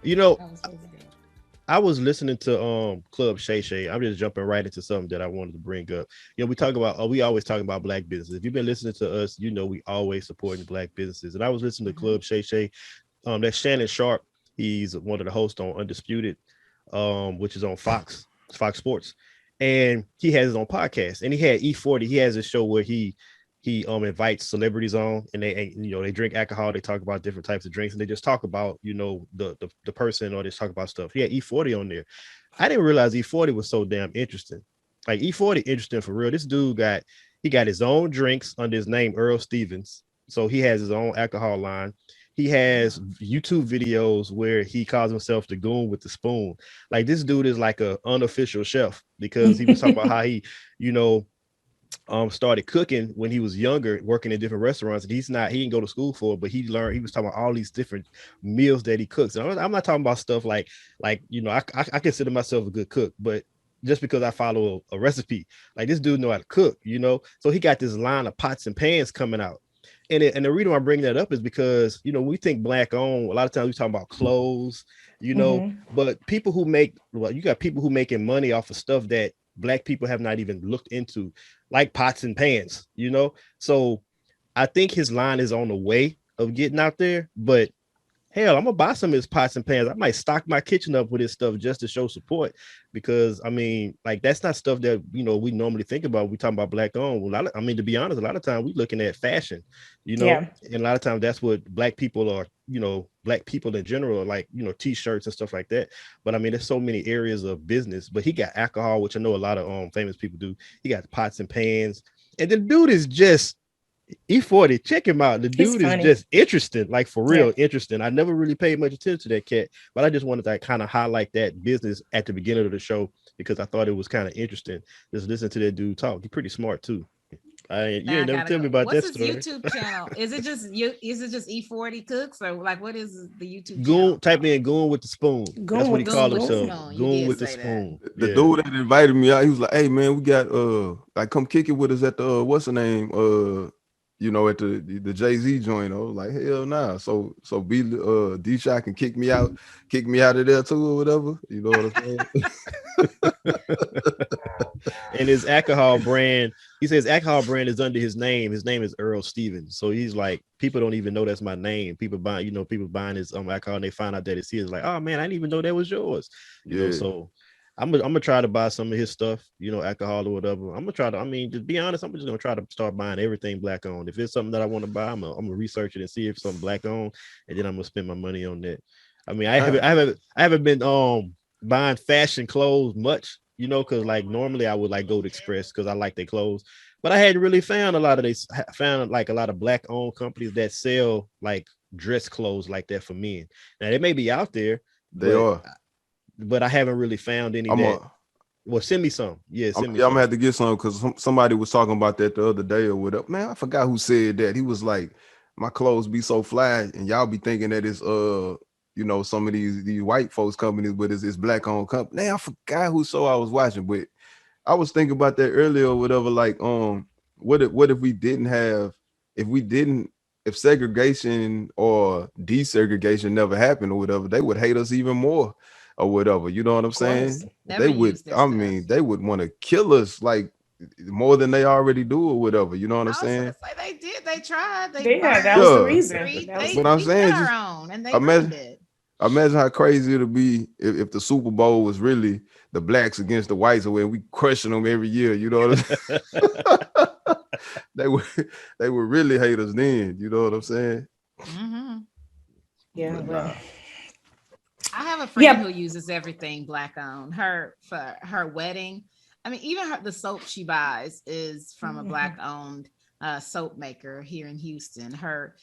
You know, That was really good. I was listening to Club Shay Shay. I'm just jumping right into something that I wanted to bring up. We talk about we always talk about black businesses. If you've been listening to us, we always supporting black businesses. And I was listening to Hmm. Club Shay Shay. That's Shannon Sharp. He's one of the hosts on Undisputed, which is on Fox Sports, and he has his own podcast. And he had E-40. He has a show where he invites celebrities on, and they drink alcohol. They talk about different types of drinks, and they just talk about the person, or they just talk about stuff. He had E-40 on there. I didn't realize E-40 was so damn interesting. Like E-40 interesting for real. This dude got his own drinks under his name Earl Stevens. So he has his own alcohol line. He has Wow. YouTube videos where he calls himself the goon with the spoon. Like this dude is like a unofficial chef because he was talking about how you know, started cooking when he was younger, working in different restaurants. And he didn't go to school for it, but he learned. He was talking about all these different meals that he cooks. And I'm not talking about stuff I consider myself a good cook, but just because I follow a recipe, like this dude know how to cook, So he got this line of pots and pans coming out. And the reason why I bring that up is because we think black owned. A lot of times we talk about clothes, Hmm. but you got people who making money off of stuff that black people have not even looked into, like pots and pans. So I think his line is on the way of getting out there, but hell, I'm gonna buy some of his pots and pans. I might stock my kitchen up with his stuff just to show support, because I mean, like that's not stuff that we normally think about. When we talking about black owned. I mean, to be honest, a lot of times we looking at fashion, Yeah. and a lot of times that's what black people are. Black people in general are like t-shirts and stuff like that. But I mean, there's so many areas of business. But he got alcohol, which I know a lot of famous people do. He got pots and pans, and the dude is just E-40, check him out. The He's dude is funny. just interesting, like for Yeah. real interesting. I never really paid much attention to that cat, but I just wanted to kind of highlight that business at the beginning of the show because I thought it was kind of interesting. Just listen to that dude talk. He's pretty smart too. You Now I ain't never gotta tell go. me about What's that his story. YouTube channel? Is it just you? Is it just E40 Cooks, or like what is the YouTube channel Goon, type called? in Goon with the spoon. That's Going what with he the Goon called with the himself. spoon. Spoon. You Goon did with the say that. spoon. The Yeah. dude that invited me out, he was like, "Hey man, we got like come kick it with us at the what's the name at the Jay-Z joint." I was like, "Hell nah." So B D Shot can kick me out of there too or whatever. You know what I'm saying? And his alcohol brand, he says alcohol brand is under his name. His name is Earl Stevens. So he's like, people don't even know that's my name. People buying his alcohol and they find out that it's his. Like, oh man, I didn't even know that was yours. Yeah. So I'm gonna try to buy some of his stuff, alcohol or whatever. I'm gonna try to. I mean, to be honest, I'm just gonna try to start buying everything black owned. If it's something that I want to buy, I'm gonna research it and see if it's something black owned, and then I'm gonna spend my money on that. I mean, I, I haven't been buying fashion clothes much, because like normally I would like go to Express because I like their clothes, but I hadn't really found a lot of these found like a lot of black owned companies that sell like dress clothes like that for men. Now they may be out there, they but are. I haven't really found any I'm that. a Well, send me some. Yeah, send me Yeah, I'm gonna some. have to get some because somebody was talking about that the other day or whatever. Man, I forgot who said that. He was like, "My clothes be so fly, and y'all be thinking that it's some of these white folks companies, but it's black owned company." Man, I forgot who show I was watching, but I was thinking about that earlier or whatever. Like, what if we didn't have, if we didn't, if segregation or desegregation never happened or whatever, they would hate us even more or whatever. You know what I'm Of course. saying? Never They would. use their I stuff. mean, they would want to kill us like more than they already do or whatever. You know what I'm I was gonna saying? say they did. They tried. They Yeah, burned that was down the Bourbon Yeah, reason. Street. That was They but I'm we had saying our just own, and they ruined imagine. it. Imagine how crazy it'll be if the Super Bowl was really the blacks against the whites, or we crushing them every year. You know what I'm they would they would really hate us then. You know what I'm saying? Hmm. yeah, But well. nah, I have a friend Yep. who uses everything black owned. Her for her wedding. I mean, even the soap she buys is from a black Mhm. owned soap maker here in Houston. Her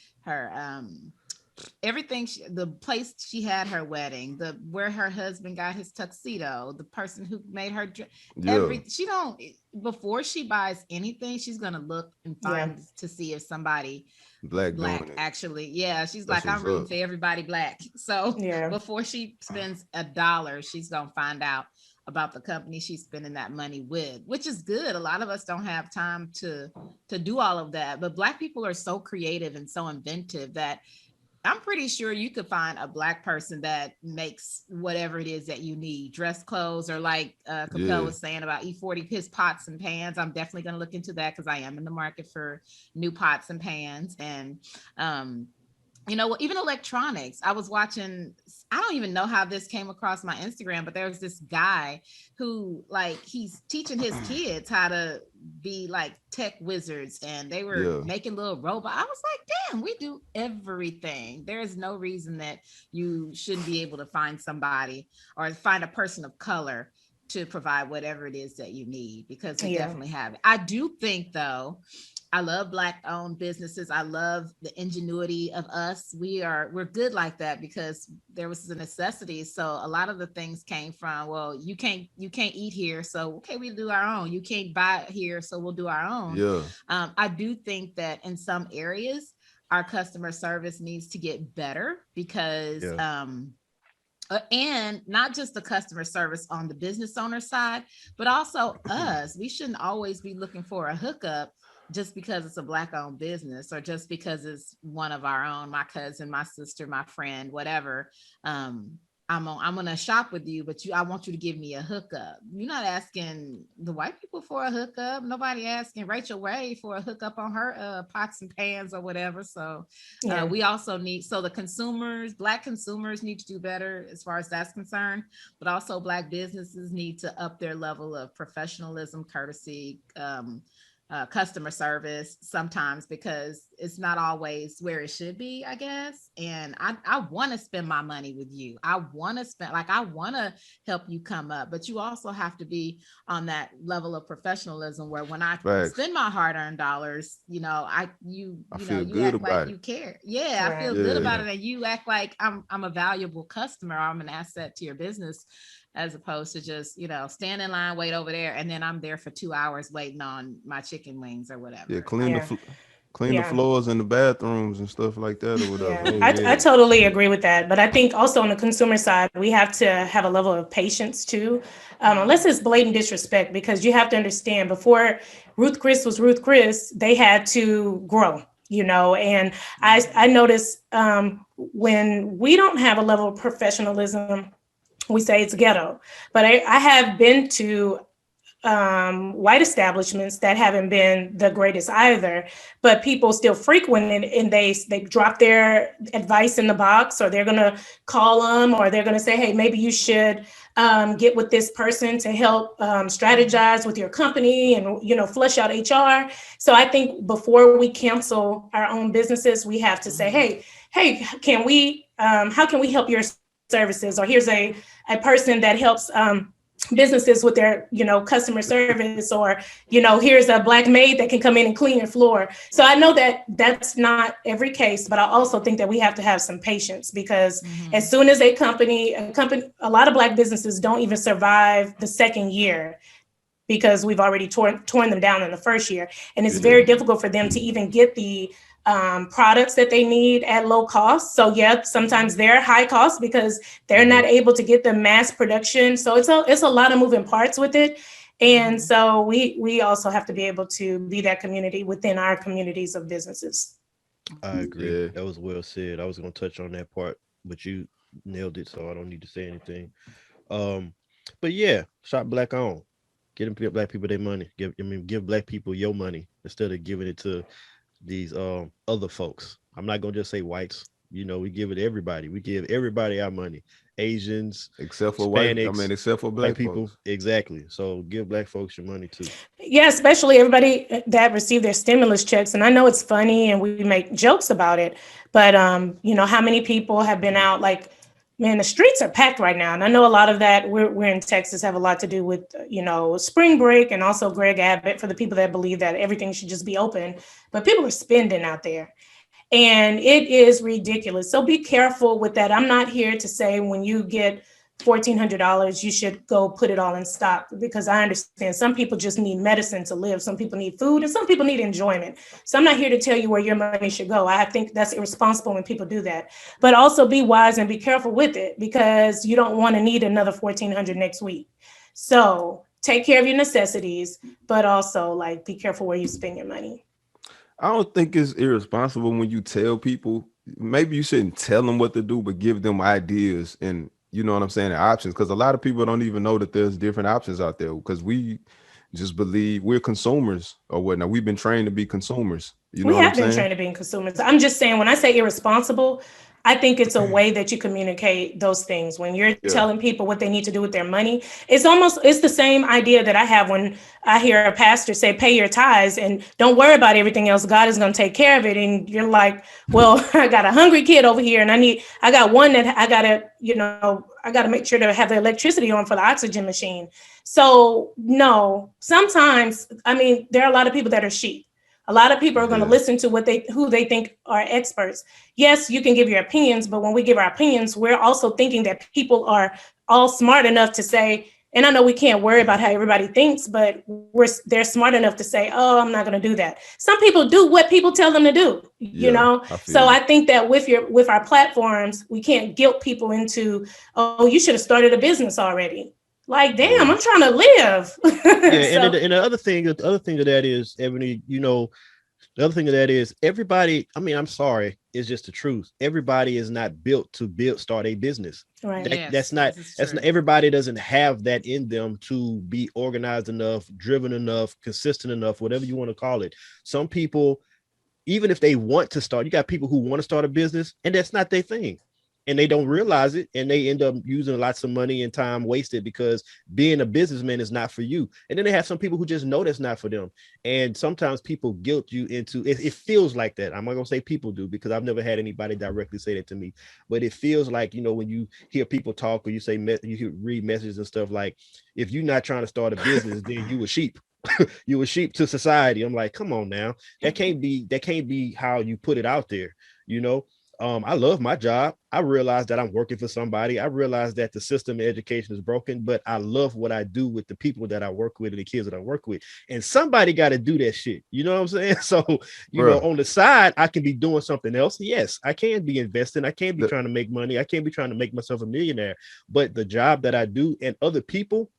everything the place she had her wedding, the where her husband got his tuxedo, the person who made her yeah, every she don't before she buys anything, she's gonna look and Yeah. find to see if somebody black doing black it. actually, yeah, she's That's like, what's I'm rooting up. for everybody black. So Yeah. before she spends $1, she's gonna find out about the company she's spending that money with, which is good. A lot of us don't have time to do all of that, but black people are so creative and so inventive that I'm pretty sure you could find a Black person that makes whatever it is that you need, dress clothes, or like Capel Yeah. was saying about E-40, his pots and pans. I'm definitely going to look into that because I am in the market for new pots and pans. And um, even electronics. I was watching, I don't even know how this came across my Instagram, but there was this guy who, like, he's teaching his kids how to be like tech wizards, and they were Yeah. making little robots. I was like, damn, we do everything. There is no reason that you shouldn't be able to find somebody or find a person of color to provide whatever it is that you need, because we definitely have it. I do think, though, I love Black owned businesses. I love the ingenuity of us. We're good like that because there was a necessity. So a lot of the things came from, well, you can't eat here, so okay, we do our own. You can't buy it here, so we'll do our own. Yeah. I do think that in some areas our customer service needs to get better because Yeah. And not just the customer service on the business owner side, but also us. We shouldn't always be looking for a hookup just because it's a Black owned business or just because it's one of our own, my cousin, my sister, my friend, whatever. I'm gonna shop with you, but I want you to give me a hookup. You're not asking the white people for a hookup. Nobody asking Rachel Ray for a hookup on her pots and pans or whatever. So we also need, so the consumers, Black consumers need to do better as far as that's concerned, but also Black businesses need to up their level of professionalism, courtesy, customer service sometimes, because it's not always where it should be, I guess. And I want to spend my money with you. I want to help you come up, but you also have to be on that level of professionalism where when I Facts. spend my hard-earned dollars, I you feel you good act like about you it. care. Yeah, I feel Right. good Yeah. about it, and you act like I'm a valuable customer. I'm an asset to your business, as opposed to just, stand in line, wait over there, and then I'm there for 2 hours waiting on my chicken wings or Yeah. whatever. Clean the Yeah. clean the Yeah. floors in the bathrooms and stuff like that or whatever. Yeah, Oh I yeah. totally agree with that. But I think also on the consumer side, we have to have a level of patience too, unless it's blatant disrespect, because you have to understand before Ruth Chris was Ruth Chris, they had to grow, and I notice when we don't have a level of professionalism, we say it's ghetto. But I have been to white establishments that haven't been the greatest either, but people still frequent it, and they drop their advice in the box, or they're gonna call them, or they're gonna say, hey, maybe you should get with this person to help strategize with your company and flush out HR. So I think before we cancel our own businesses, we have to say, hey, can we how can we help your services? Or here's a person that helps businesses with their customer service, or here's a Black maid that can come in and clean your floor. So I know that that's not every case, but I also think that we have to have some patience, because as soon as a lot of Black businesses don't even survive the second year, because we've already torn them down in the first year. And it's Yeah. very difficult for them to even get the products that they need at low cost. So yeah, sometimes they're high cost because they're not able to get the mass production. So it's a lot of moving parts with it. And so we also have to be able to be that community within our communities of businesses. I agree. Yeah. That was well said. I was gonna touch on that part, but you nailed it, so I don't need to say anything. Um, but yeah, shop Black on. Get them Black people their money. Give Black people your money instead of giving it to these other folks. I'm not gonna just say whites. We give it to everybody. We give everybody our money. Asians, Except for Hispanics, except for white Black people. folks. Exactly. So give Black folks your money too. Yeah, especially everybody that received their stimulus checks. And I know it's funny and we make jokes about it, but how many people have been out, like, man, the streets are packed right now. And I know a lot of that, we're in Texas, have a lot to do with, spring break, and also Greg Abbott, for the people that believe that everything should just be open. But people are spending out there. And it is ridiculous. So be careful with that. I'm not here to say when you get $1,400, you should go put it all in stock, because I understand some people just need medicine to live. Some people need food, and some people need enjoyment. So I'm not here to tell you where your money should go. I think that's irresponsible when people do that. But also be wise and be careful with it, because you don't want to need another $1,400 next week. So take care of your necessities, but also, like, be careful where you spend your money. I don't think it's irresponsible when you tell people maybe you shouldn't tell them what to do, but give them ideas and you know what I'm saying, the options. Because a lot of people don't even know that there's different options out there. Because we just believe we're consumers or whatnot. We've been trained to be consumers. You know We what I'm have been saying? trained to being consumers. I'm just saying, when I say irresponsible, I think it's a way that you communicate those things. When you're Yeah. telling people what they need to do with their money, it's the same idea that I have when I hear a pastor say, pay your tithes and don't worry about everything else. God is going to take care of it. And you're like, well, I got a hungry kid over here and I got one that I got to make sure to have the electricity on for the oxygen machine. So no, sometimes, I mean, there are a lot of people that are sheep. A lot of people are going to Yeah. listen to who they think are experts. Yes, you can give your opinions, but when we give our opinions, we're also thinking that people are all smart enough to say, and I know we can't worry about how everybody thinks, but they're smart enough to say, oh, I'm not going to do that. Some people do what people tell them to do, you Yeah. know? I feel So you. I think that with our platforms, we can't guilt people into, oh, you should have started a business already. Like, damn, Yeah. I'm trying to live. Yeah, and So and the other thing of that is, Ebony, you know, the other thing of that is everybody, I mean, I'm sorry, it's just the truth. Everybody is not built to start a business. right. Yes, That's this is that's not true. everybody doesn't have that in them to be organized enough, driven enough, consistent enough, whatever you want to call it. Some people, even if they want to start, you got people who want to start a business and that's not their thing. And they don't realize it and they end up using lots of money and time wasted because being a businessman is not for you. And then they have some people who just know that's not for them. And sometimes people guilt you into it. It feels like that. I'm not gonna say people do because I've never had anybody directly say that to me, but it feels like, you know, when you hear people talk or you say you read messages and stuff like, if you're not trying to start a business, then you a sheep. You a sheep to society. I'm like, come on now, that can't be how you put it out there, you know. I love my job. I realize that I'm working for somebody. I realize that the system of education is broken, but I love what I do with the people that I work with and the kids that I work with. And somebody got to do that shit. You know what I'm saying? So, you know, Bruh. on the side, I can be doing something else. Yes, I can be investing. I can be The, trying to make money. I can be trying to make myself a millionaire. But the job that I do and other people,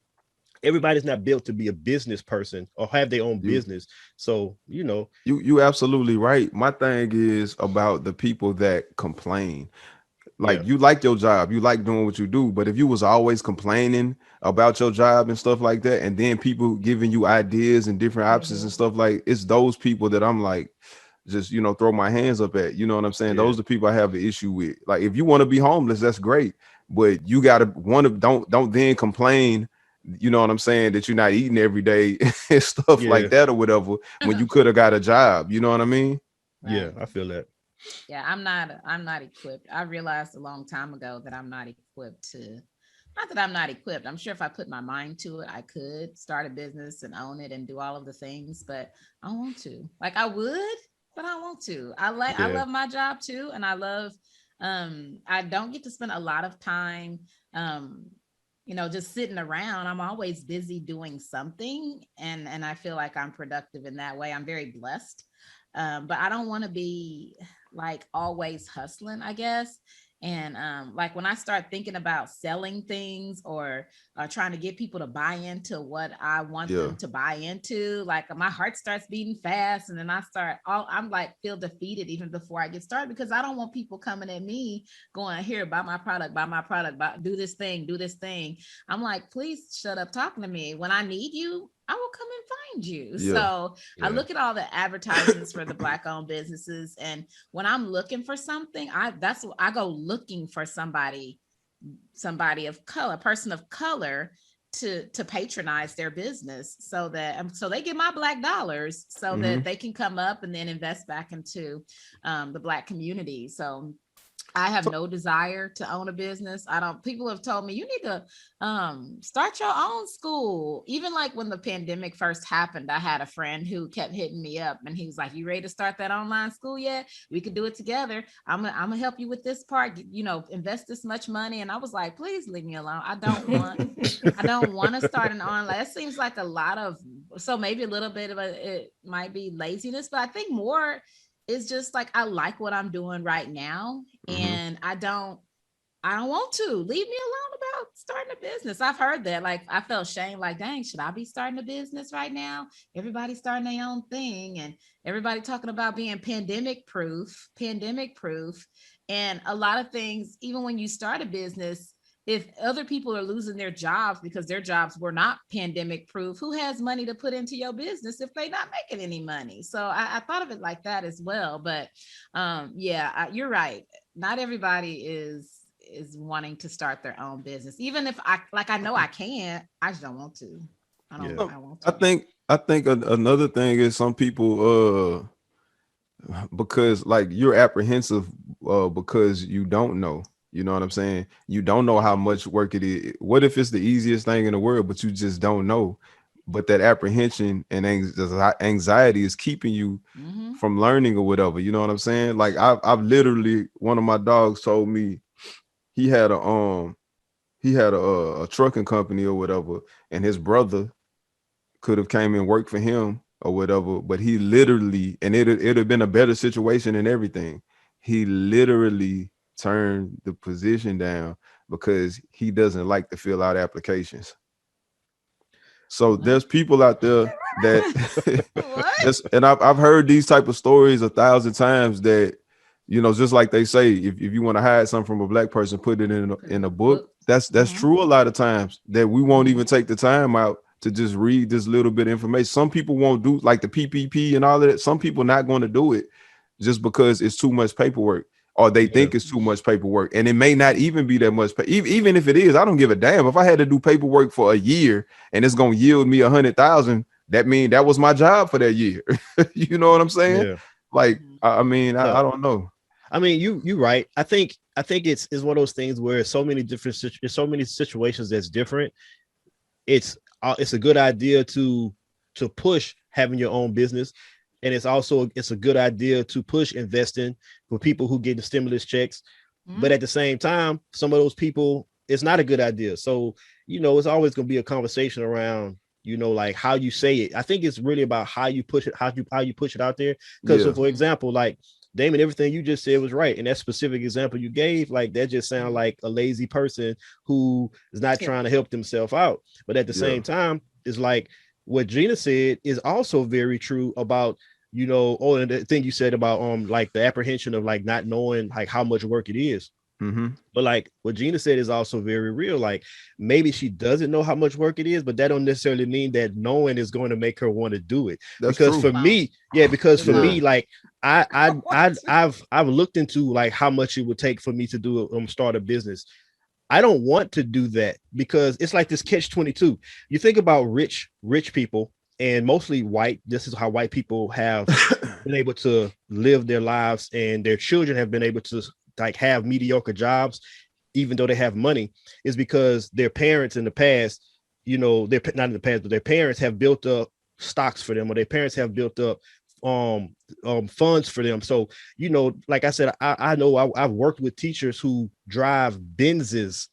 everybody's not built to be a business person or have their own you business. So, you know, you absolutely right. My thing is about the people that complain. yeah, Like you like your job, you like doing what you do, but if you was always complaining about your job and stuff like that, and then people giving you ideas and different options and Mhm. stuff, like it's those people that I'm like, just throw my hands up at. You know what I'm saying? yeah, Those are the people I have an issue with. Like if you want to be homeless, that's great, but you gotta want to don't then complain. You know what I'm saying? That you're not eating every day and stuff yeah, like that or whatever when you could have got a job. You know what I mean? yeah. Right. I feel that. Yeah, I'm not equipped. I realized a long time ago that I'm not equipped to, not that I'm not equipped. I'm sure if I put my mind to it, I could start a business and own it and do all of the things, but I don't want to. Like I would, but I don't want to. I Yeah, love my job too. And I love I don't get to spend a lot of time um just sitting around. I'm always busy doing something, and I feel like I'm productive in that way. I'm very blessed. But I don't want to be like always hustling, I guess. And like when I start thinking about selling things or trying to get people to buy into what I want Yeah, them to buy into, like my heart starts beating fast, and then I'm like feel defeated even before I get started because I don't want people coming at me going, here, buy my product, do this thing, do this thing. I'm like, please shut up talking to me. When I need you, I will come and find you. yeah, So I yeah, look at all the advertisements for the Black owned businesses, and when I'm looking for something, that's what I go looking for somebody of color, person of color to patronize their business so they get my Black dollars so hmm, that they can come up and then invest back into the Black community. So I have no desire to own a business. I don't, people have told me you need to start your own school. Even like when the pandemic first happened, I had a friend who kept hitting me up and he was like, you ready to start that online school yet? We could do it together. I'm gonna help you with this part, invest this much money. And I was like, please leave me alone. I don't want to start an online. That seems like a lot of, so maybe a little bit of it might be laziness, but I think more is just like I like what I'm doing right now, hmm. and I don't want to leave me alone about starting a business. I've heard that. Like, I felt shame, like, dang, should I be starting a business right now? Everybody's starting their own thing, and everybody talking about being pandemic proof. And a lot of things, even when you start a business, if other people are losing their jobs because their jobs were not pandemic proof, who has money to put into your business if they're not making any money? So I thought of it like that as well. But you're right. Not everybody is wanting to start their own business. Even if I know I can, I just don't want to. Yeah. I want I to. think another thing is some people because like you're apprehensive because you don't know. You know what I'm saying? You don't know how much work it is. What if it's the easiest thing in the world, but you just don't know? But that apprehension and anxiety is keeping you Mm-hmm. from learning or whatever. You know what I'm saying? Like I've literally, one of my dogs told me he had a trucking company or whatever, and his brother could have came and worked for him or whatever, but he literally, and it'd have been a better situation and everything. He literally turned the position down because he doesn't like to fill out applications. So What? there's people out there that What? and I've heard these type of stories 1,000 times that, you know, just like they say, if you want to hide something from a black person, put it in a book. That's Mhm. true a lot of times, that we won't Mhm. even take the time out to just read this little bit of information. Some people won't do like the PPP and all of that. Some people not going to do it just because it's too much paperwork, or they Yeah. think it's too much paperwork, and it may not even be that much. Even if it is, I don't give a damn. If I had to do paperwork for a year and it's gonna yield me 100,000, that mean that was my job for that year. You know what I'm saying? Yeah. Like, Mhm. I mean, I So don't know. I mean, you right. I think it's one of those things where so many different there's so many situations that's different. It's a good idea to push having your own business, and it's a good idea to push investing for people who get the stimulus checks. But Mhm. at the same time, some of those people, it's not a good idea. So it's always going to be a conversation around like how you say it. I think it's really about how you push it, how you push it out there. Because so Yeah, for example, like Damon, everything you just said was right. And that specific example you gave, like that just sounds Mhm. like a lazy person who is not Yeah. trying to help themselves out. But at the yeah, same time, it's like what Gina said is also very true about, and the thing you said about like the apprehension of like not knowing like how much work it is. mm-hmm. But like what Gina said is also very real. Like maybe she doesn't know how much work it is, but that don't necessarily mean that knowing is going to make her want to do it. That's Because true. for Wow. me, yeah, because It for Yeah, me, won't. like What? I've looked into like how much it would take for me to do start a business. I don't want to do that because it's like this catch 22. You think about rich people, and mostly white. This is how white people have been able to live their lives, and their children have been able to like have mediocre jobs even though they have money, is because their parents in the past, they're not in the past, but their parents have built up stocks for them, or their parents have built up um funds for them. So, like I said, I know I've worked with teachers who drive Benzes,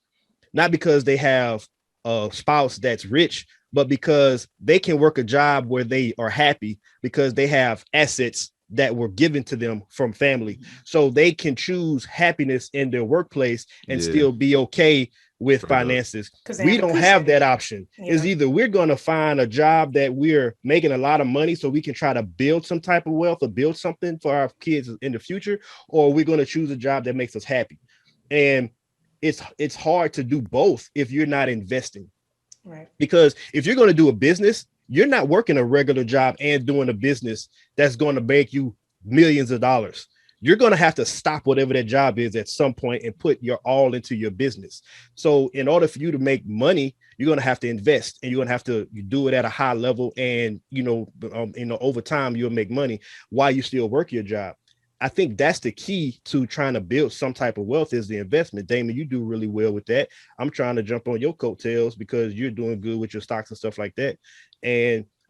not because they have a spouse that's rich, but because they can work a job where they are happy because they have assets that were given to them from family. Mhm. So they can choose happiness in their workplace and yeah, still be okay with straight up. finances. Because they We have a don't cushion. have that option. It's Yeah. either we're going to find a job that we're making a lot of money so we can try to build some type of wealth or build something for our kids in the future, or we're going to choose a job that makes us happy. And it's hard to do both if you're not investing, Right. because if you're going to do a business, you're not working a regular job and doing a business that's going to make you millions of dollars. You're going to have to stop whatever that job is at some point and put your all into your business. So in order for you to make money, you're going to have to invest, and you're going to have to do it at a high level. And over time you'll make money while you still work your job. I think that's the key to trying to build some type of wealth, is the investment. Damon, you do really well with that. I'm trying to jump on your coattails because you're doing good with your stocks and stuff like that.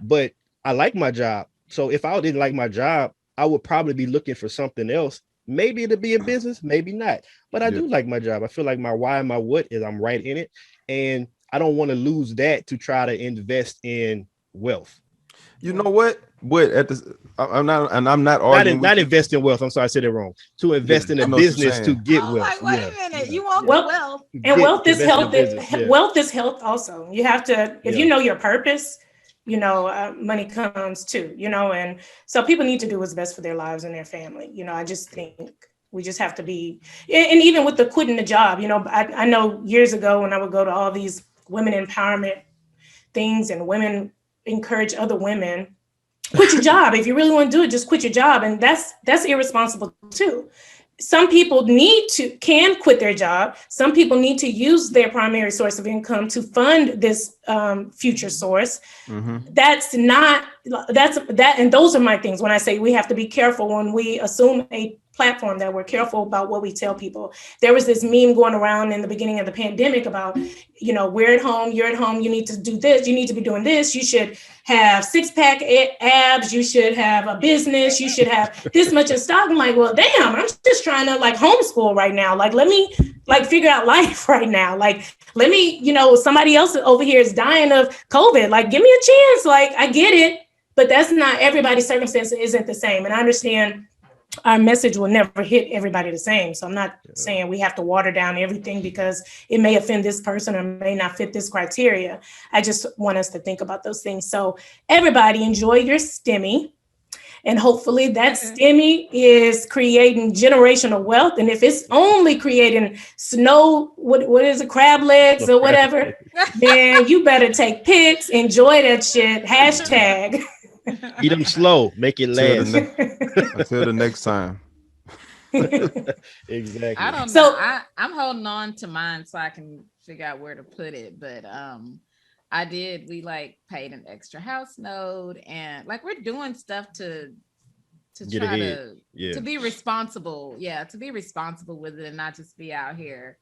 But I like my job. So if I didn't like my job, I would probably be looking for something else. Maybe it'll be a business, maybe not. But I Yeah, do like my job. I feel like my why and my what is I'm right in it. And I don't want to lose that to try to invest in wealth. You know what? But I'm not Not arguing with you. invest in wealth. I'm sorry, I said it wrong. To Yeah, invest in I a know what you're business to saying. get I'm wealth. like, wait Yeah, a minute, yeah, you want yeah. the Well, wealth? and Get wealth to is invest in a health. business. Yeah, Wealth is health also. You have to, if yeah. you know your purpose, money comes too, and so people need to do what's best for their lives and their family. I just think we just have to be, and even with the quitting the job, I know years ago when I would go to all these women empowerment things and women encourage other women, quit your job. If you really want to do it, just quit your job. And that's irresponsible too. Some people can quit their job. Some people need to use their primary source of income to fund this future source. Mm-hmm. And those are my things when I say we have to be careful when we assume a platform, that we're careful about what we tell people. There was this meme going around in the beginning of the pandemic about, we're at home, you're at home, you need to do this, you need to be doing this, you should have six-pack abs, you should have a business, you should have this much in stock. I'm like, well, damn, I'm just trying to homeschool right now. Like, let me figure out life right now. Like, let me, somebody else over here is dying of COVID. Like, give me a chance. Like, I get it, but that's not, everybody's circumstance isn't the same. And I understand our message will never hit everybody the same. So I'm not saying we have to water down everything because it may offend this person or may not fit this criteria. I just want us to think about those things. So everybody enjoy your STEMI. And hopefully that STEMI is creating generational wealth. And if it's only creating what is it, crab legs or whatever, then you better take pics, enjoy that shit, hashtag. Eat them slow, make it Until last. until the next time. Exactly. I don't know. So I'm holding on to mine so I can figure out where to put it. But we paid an extra house note and we're doing stuff to Get try ahead. to be responsible. Yeah, to be responsible with it and not just be out here,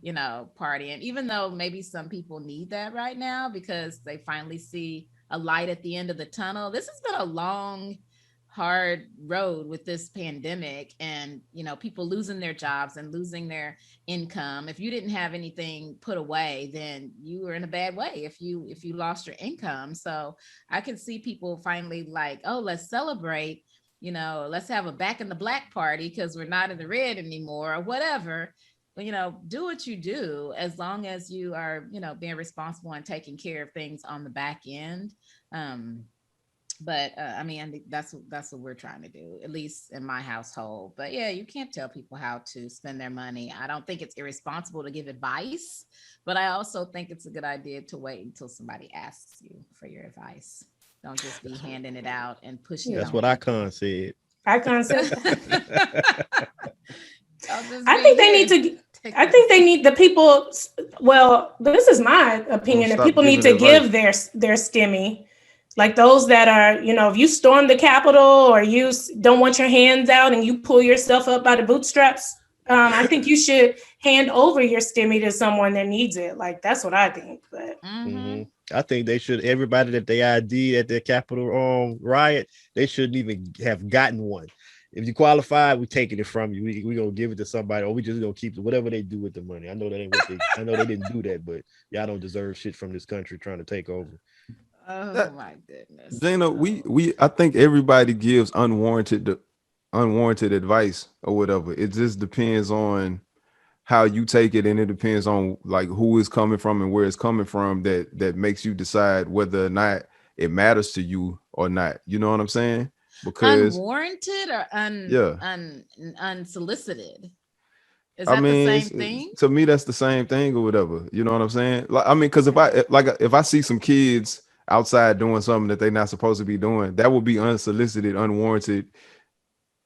partying. Even though maybe some people need that right now because they finally see a light at the end of the tunnel. This has been a long, hard road with this pandemic and people losing their jobs and losing their income. If you didn't have anything put away, then you were in a bad way if you lost your income. So I can see people finally oh, let's celebrate, let's have a back in the black party because we're not in the red anymore or whatever. But, do what you do as long as you are, being responsible and taking care of things on the back end. But I mean, that's what we're trying to do, at least in my household. But yeah, you can't tell people how to spend their money. I don't think it's irresponsible to give advice, but I also think it's a good idea to wait until somebody asks you for your advice. Don't just be handing it out and pushing it. That's what Icon said. Icon said. I think they need the people. Well, this is my opinion that people need to give their STEMI. Like those that are, if you storm the Capitol or you don't want your hands out and you pull yourself up by the bootstraps, I think you should hand over your STEMI to someone that needs it. Like, that's what I think. But I think they should, everybody that they ID at the Capitol riot, they shouldn't even have gotten one. If you qualify, we taking it from you. We gonna give it to somebody, or we just gonna keep it, whatever they do with the money. I know that ain't what I know they didn't do that, but y'all don't deserve shit from this country trying to take over. Oh my goodness, Jana, I think everybody gives unwarranted advice or whatever. It just depends on how you take it, and it depends on who is coming from and where it's coming from. That makes you decide whether or not it matters to you or not. You know what I'm saying? Because unwarranted or unsolicited. Is I that mean, the same thing? To me, that's the same thing or whatever. You know what I'm saying? Because if I see some kids outside doing something that they're not supposed to be doing, that would be unsolicited, unwarranted.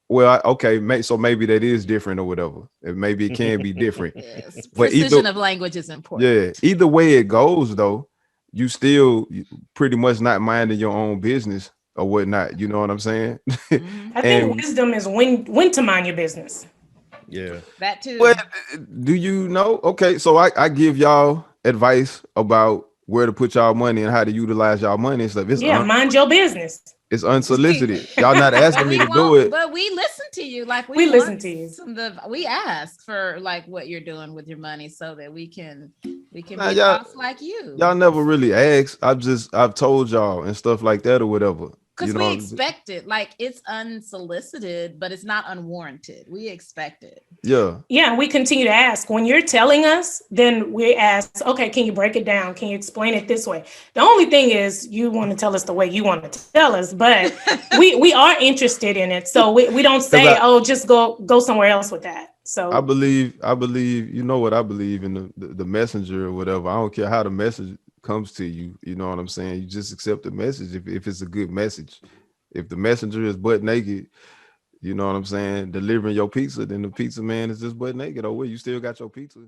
Well, okay, so maybe that is different or whatever. Maybe it can be different. Yes. But precision of language is important. Yeah, either way it goes, though, you still pretty much not minding your own business or whatnot. You know what I'm saying? I think wisdom is when to mind your business. Yeah, that too. But do you know? Okay, so I give y'all advice about where to put y'all money and how to utilize y'all money and stuff. Mind your business. It's unsolicited. Y'all not asking me to do it. But we listen to you. Like We listen to you. We ask for like what you're doing with your money so that we can Nah, be boss like you. Y'all never really asked. I've told y'all and stuff like that or whatever. Because You we know, expect it. Like it's unsolicited, but it's not unwarranted. We expect it. yeah. Yeah, we continue to ask. When you're telling us, then we ask, okay, can you break it down? Can you explain it this way? The only thing is you want to tell us the way you want to tell us, but we are interested in it. So we don't say, oh, just go somewhere else with that. So I believe, you know what I believe in the messenger or whatever. I don't care how the message comes to you. You know what I'm saying? You just accept the message if it's a good message. If the messenger is butt naked, you know what I'm saying, delivering your pizza, then the pizza man is just butt naked. Oh, well, you still got your pizza.